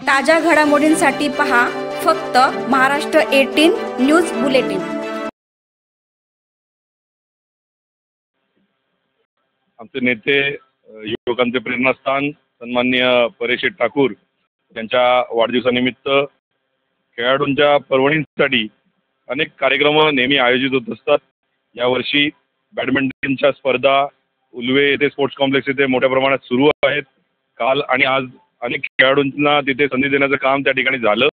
ताज्या घडामोडींसाठी पहा फक्त महाराष्ट्र 18 न्यूज बुलेटिन। आमचे नेते युवकांचे प्रेरणास्थान सन्माननीय परेश ठाकूर यांच्या वाढदिवसानिमित्त खेळाडूंच्या पर्वणीसाठी अनेक कार्यक्रम नेहमी आयोजित होत असतात। यावर्षी बॅडमिंटनच्या स्पर्धा उल्वे येथे स्पोर्ट्स कॉम्प्लेक्स येथे मोठ्या प्रमाणात सुरू आहेत। काल आणि आज अनेक खेळाडूंना तिथे संधी देण्याचं काम त्या ठिकाणी झालं।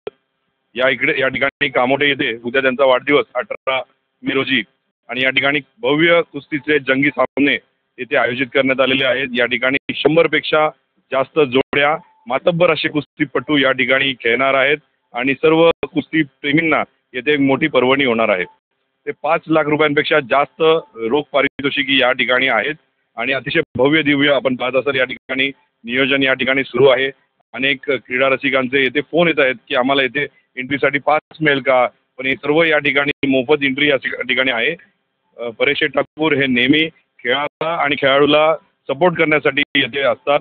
या ठिकाणी कामोठे येथे उद्या त्यांचा वाढदिवस 18 मे रोजी आणि या ठिकाणी भव्य कुस्तीचे जंगी सामने येथे आयोजित करण्यात आलेले आहेत। या ठिकाणी 100 पेक्षा जास्त जोड्या मातब्बर असे कुस्तीपटू या ठिकाणी खेळणार आहेत आणि सर्व कुस्ती प्रेमींना येथे एक मोठी पर्वणी होणार आहे। ते 5 लाख रुपयांपेक्षा जास्त रोख पारितोषिके या ठिकाणी आहेत आणि अतिशय भव्य दिव्य आपण पाहत असाल या ठिकाणी नियोजन या ठिकाणी सुरू आहे। अनेक क्रीडा रसिकांचे येथे फोन येत आहेत की आम्हाला येथे एंट्रीसाठी पास मिळेल का, पण हे सर्व या ठिकाणी मोफत एंट्री या ठिकाणी आहे। परेश ठाकूर हे नेहमी खेळाला आणि खेळाडूला सपोर्ट करण्यासाठी येथे असतात,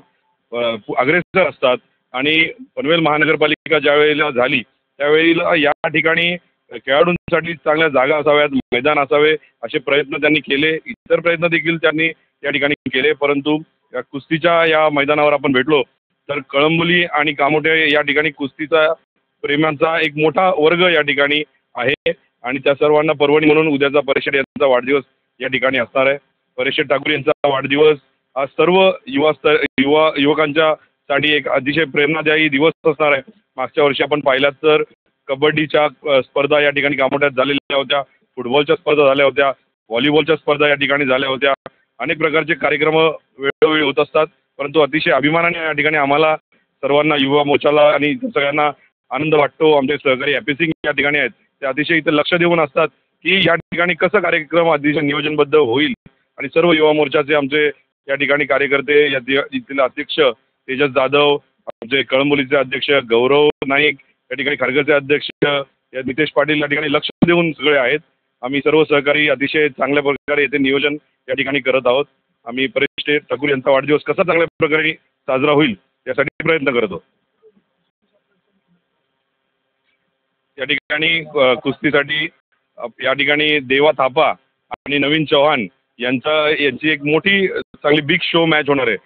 अग्रेसर असतात आणि पनवेल महानगरपालिका ज्यावेळेला झाली त्यावेळेला या ठिकाणी खेळाडूंसाठी चांगल्या जागा असाव्यात, मैदान असावे असे प्रयत्न त्यांनी केले। इतर प्रयत्न देखील त्यांनी या ठिकाणी केले, परंतु या कुस्तीच्या या मैदानावर आपण भेटलो तर कळंबोली आणि कामोठे या ठिकाणी कुस्तीचा प्रेमांचा एक मोठा वर्ग या ठिकाणी आहे आणि त्या सर्वांना पर्वणी म्हणून उद्याचा परेश यांचा वाढदिवस या ठिकाणी असणार आहे। परेश ठाकूर यांचा वाढदिवस हा सर्व युवकांच्या साठी एक अतिशय प्रेरणादायी दिवस असणार आहे। मागच्या वर्षी आपण पाहिलात तर कबड्डीच्या स्पर्धा या ठिकाणी कामोठ्यात झालेल्या होत्या, फुटबॉलच्या स्पर्धा झाल्या होत्या, व्हॉलीबॉलच्या स्पर्धा या ठिकाणी झाल्या होत्या। अनेक प्रकारचे कार्यक्रम वेळोवेळी होत असतात, परंतु अतिशय अभिमानाने या ठिकाणी आम्हाला सर्वांना युवा मोर्चाला आणि सगळ्यांना आनंद वाटतो। आमचे सहकारी हॅपी सिंग या ठिकाणी आहेत, ते अतिशय इथे लक्ष देऊन असतात की या ठिकाणी कसं कार्यक्रम अतिशय नियोजनबद्ध होईल आणि सर्व युवा मोर्चाचे आमचे या ठिकाणी कार्यकर्ते इथले अध्यक्ष तेजस जाधव, आमचे कळंबोलीचे अध्यक्ष गौरव नाईक, या ठिकाणी खारघरचे अध्यक्ष नितेश पाटील या ठिकाणी लक्ष देऊन सगळे आहेत। आम्ही सर्व सहकारी अतिशय चांगल्या प्रकारे येथे नियोजन या ठिकाणी करत आहोत। आम्ही परेश ठाकूर यांचा वाढदिवस कसा चांगल्या प्रकारे साजरा होईल यासाठी प्रयत्न करत आहोत। या ठिकाणी कुस्तीसाठी या ठिकाणी देवा थापा आणि नवीन चव्हाण यांची एक मोठी चांगली बिग शो मॅच होणार आहे।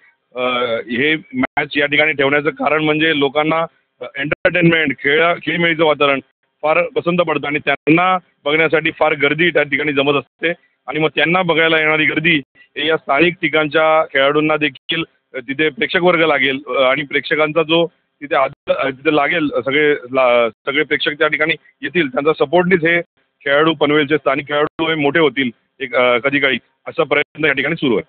हे मॅच या ठिकाणी ठेवण्याचं कारण म्हणजे लोकांना एंटरटेनमेंट खेळीमेळीचं वातावरण फार पसंत पडतं आणि त्यांना बघण्यासाठी फार गर्दी त्या ठिकाणी जमत असते आणि मग त्यांना बघायला येणारी गर्दी हे या स्थानिक ठिकाणच्या खेळाडूंना देखील तिथे प्रेक्षक वर्ग लागेल आणि प्रेक्षकांचा जो तिथे लागेल सगळे प्रेक्षक त्या ठिकाणी येतील, त्यांचा सपोर्टनीच हे खेळाडू पनवेलचे स्थानिक खेळाडू हे मोठे होतील एक कधी काळी, असा प्रयत्न या ठिकाणी सुरू आहे।